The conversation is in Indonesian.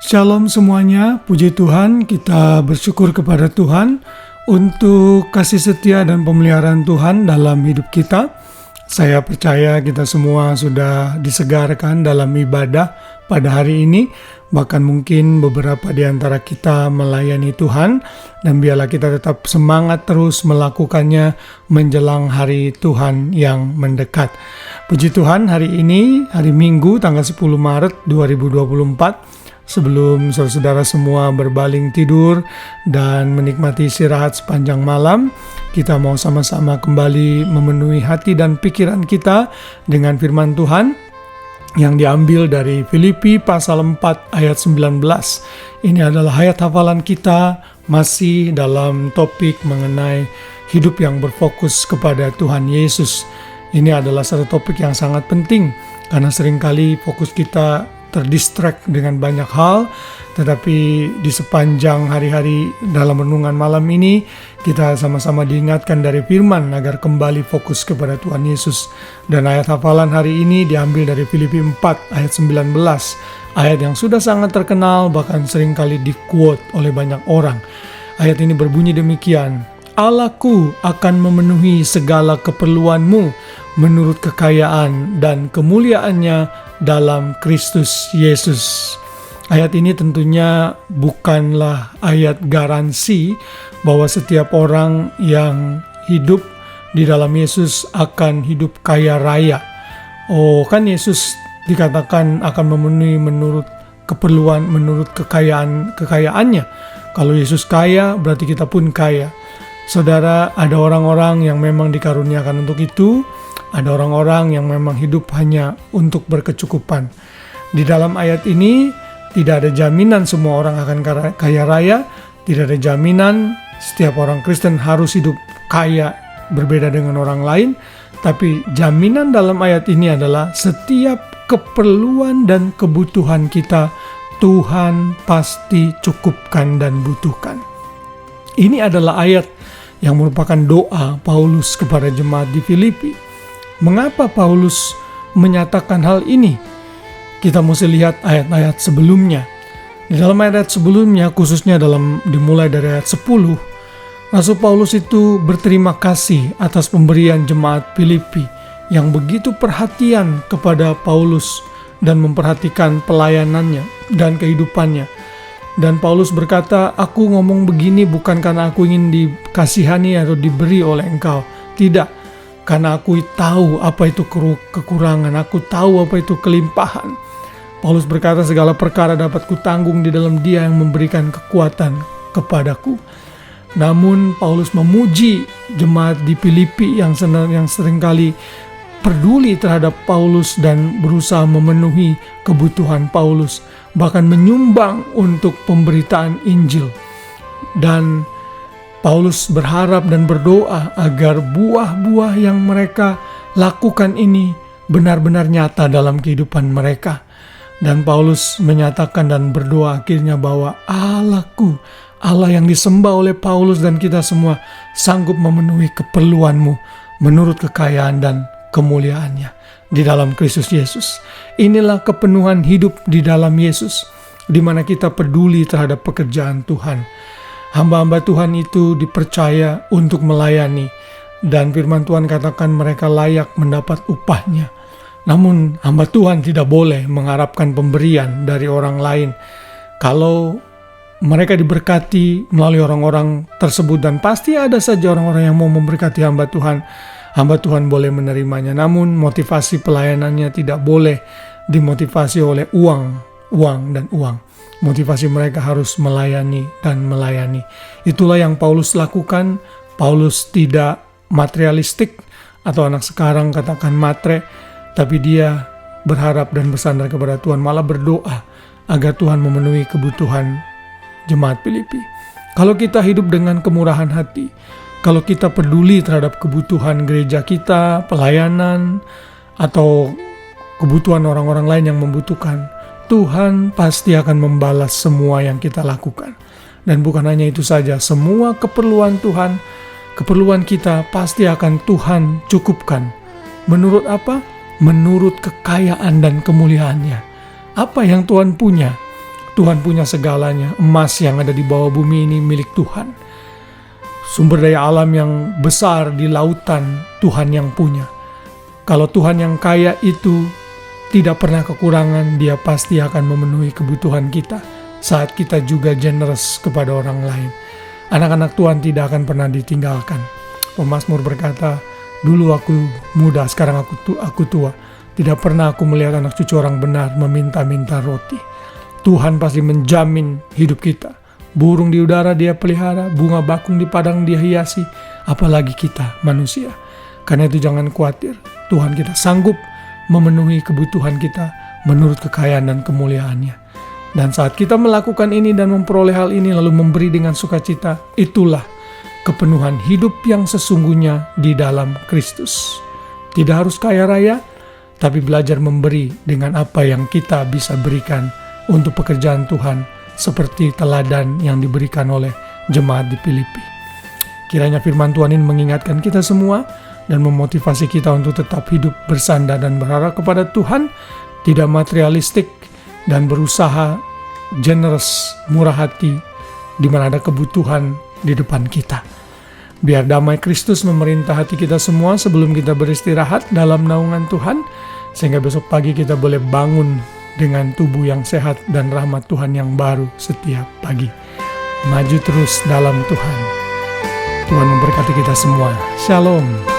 Shalom semuanya, puji Tuhan, kita bersyukur kepada Tuhan untuk kasih setia dan pemeliharaan Tuhan dalam hidup kita. Saya percaya kita semua sudah disegarkan dalam ibadah pada hari ini, bahkan mungkin beberapa di antara kita melayani Tuhan, dan biarlah kita tetap semangat terus melakukannya menjelang hari Tuhan yang mendekat. Puji Tuhan, hari ini, hari Minggu, tanggal 10 Maret 2024, sebelum saudara-saudara semua berbaling tidur dan menikmati istirahat sepanjang malam, kita mau sama-sama kembali memenuhi hati dan pikiran kita dengan firman Tuhan yang diambil dari Filipi pasal 4 ayat 19. Ini adalah ayat hafalan kita masih dalam topik mengenai hidup yang berfokus kepada Tuhan Yesus. Ini adalah satu topik yang sangat penting karena seringkali fokus kita terdistract dengan banyak hal, tetapi di sepanjang hari-hari dalam renungan malam ini kita sama-sama diingatkan dari firman agar kembali fokus kepada Tuhan Yesus. Dan ayat hafalan hari ini diambil dari Filipi 4 ayat 19, ayat yang sudah sangat terkenal bahkan seringkali di-quote oleh banyak orang. Ayat ini berbunyi demikian: Allahku akan memenuhi segala keperluanmu menurut kekayaan dan kemuliaannya dalam Kristus Yesus. Ayat ini tentunya bukanlah ayat garansi bahwa setiap orang yang hidup di dalam Yesus akan hidup kaya raya. Oh, kan Yesus dikatakan akan memenuhi menurut keperluan, menurut kekayaannya. Kalau Yesus kaya, berarti kita pun kaya. Saudara, ada orang-orang yang memang dikaruniakan untuk itu. Ada orang-orang yang memang hidup hanya untuk berkecukupan. Di dalam ayat ini tidak ada jaminan semua orang akan kaya raya. Tidak ada jaminan setiap orang Kristen harus hidup kaya berbeda dengan orang lain. Tapi jaminan dalam ayat ini adalah setiap keperluan dan kebutuhan kita Tuhan pasti cukupkan dan butuhkan. Ini adalah ayat yang merupakan doa Paulus kepada jemaat di Filipi. Mengapa Paulus menyatakan hal ini? Kita mesti lihat ayat-ayat sebelumnya. Di dalam ayat sebelumnya, khususnya dimulai dari ayat 10, Rasul Paulus itu berterima kasih atas pemberian jemaat Filipi yang begitu perhatian kepada Paulus dan memperhatikan pelayanannya dan kehidupannya. Dan Paulus berkata, aku ngomong begini bukan karena aku ingin dikasihani atau diberi oleh engkau. Tidak. Karena aku tahu apa itu kekurangan, aku tahu apa itu kelimpahan. Paulus berkata, segala perkara dapat kutanggung di dalam Dia yang memberikan kekuatan kepadaku. Namun Paulus memuji jemaat di Filipi yang seringkali peduli terhadap Paulus dan berusaha memenuhi kebutuhan Paulus, bahkan menyumbang untuk pemberitaan Injil. Dan Paulus berharap dan berdoa agar buah-buah yang mereka lakukan ini benar-benar nyata dalam kehidupan mereka. Dan Paulus menyatakan dan berdoa akhirnya bahwa Allahku, Allah yang disembah oleh Paulus dan kita semua, sanggup memenuhi keperluanmu menurut kekayaan dan kemuliaannya di dalam Kristus Yesus. Inilah kepenuhan hidup di dalam Yesus, di mana kita peduli terhadap pekerjaan Tuhan. Hamba-hamba Tuhan itu dipercaya untuk melayani, dan firman Tuhan katakan mereka layak mendapat upahnya. Namun hamba Tuhan tidak boleh mengharapkan pemberian dari orang lain. Kalau mereka diberkati melalui orang-orang tersebut, dan pasti ada saja orang-orang yang mau memberkati hamba Tuhan boleh menerimanya. Namun motivasi pelayanannya tidak boleh dimotivasi oleh uang dan uang. Motivasi mereka harus melayani dan melayani. Itulah yang Paulus lakukan. Paulus tidak materialistik atau anak sekarang katakan matre, tapi dia berharap dan bersandar kepada Tuhan, malah berdoa agar Tuhan memenuhi kebutuhan jemaat Filipi. Kalau kita hidup dengan kemurahan hati, kalau kita peduli terhadap kebutuhan gereja kita, pelayanan, atau kebutuhan orang-orang lain yang membutuhkan, Tuhan pasti akan membalas semua yang kita lakukan. Dan bukan hanya itu saja, semua keperluan Tuhan, keperluan kita pasti akan Tuhan cukupkan. Menurut apa? Menurut kekayaan dan kemuliaannya. Apa yang Tuhan punya? Tuhan punya segalanya. Emas yang ada di bawah bumi ini milik Tuhan. Sumber daya alam yang besar di lautan Tuhan yang punya. Kalau Tuhan yang kaya itu tidak pernah kekurangan, Dia pasti akan memenuhi kebutuhan kita saat kita juga generous kepada orang lain. Anak-anak Tuhan tidak akan pernah ditinggalkan. Pemazmur berkata, dulu aku muda, sekarang aku tua. Tidak pernah aku melihat anak cucu orang benar meminta-minta roti. Tuhan pasti menjamin hidup kita. Burung di udara Dia pelihara, bunga bakung di padang Dia hiasi, apalagi kita manusia. Karena itu jangan khawatir, Tuhan kita sanggup memenuhi kebutuhan kita menurut kekayaan dan kemuliaannya. Dan saat kita melakukan ini dan memperoleh hal ini lalu memberi dengan sukacita, itulah kepenuhan hidup yang sesungguhnya di dalam Kristus. Tidak harus kaya raya, tapi belajar memberi dengan apa yang kita bisa berikan untuk pekerjaan Tuhan, seperti teladan yang diberikan oleh jemaat di Filipi. Kiranya firman Tuhan ini mengingatkan kita semua dan memotivasi kita untuk tetap hidup bersandar dan berharap kepada Tuhan, tidak materialistik, dan berusaha generous, murah hati, di mana ada kebutuhan di depan kita. Biar damai Kristus memerintah hati kita semua sebelum kita beristirahat dalam naungan Tuhan, sehingga besok pagi kita boleh bangun dengan tubuh yang sehat dan rahmat Tuhan yang baru setiap pagi. Maju terus dalam Tuhan. Tuhan memberkati kita semua. Shalom.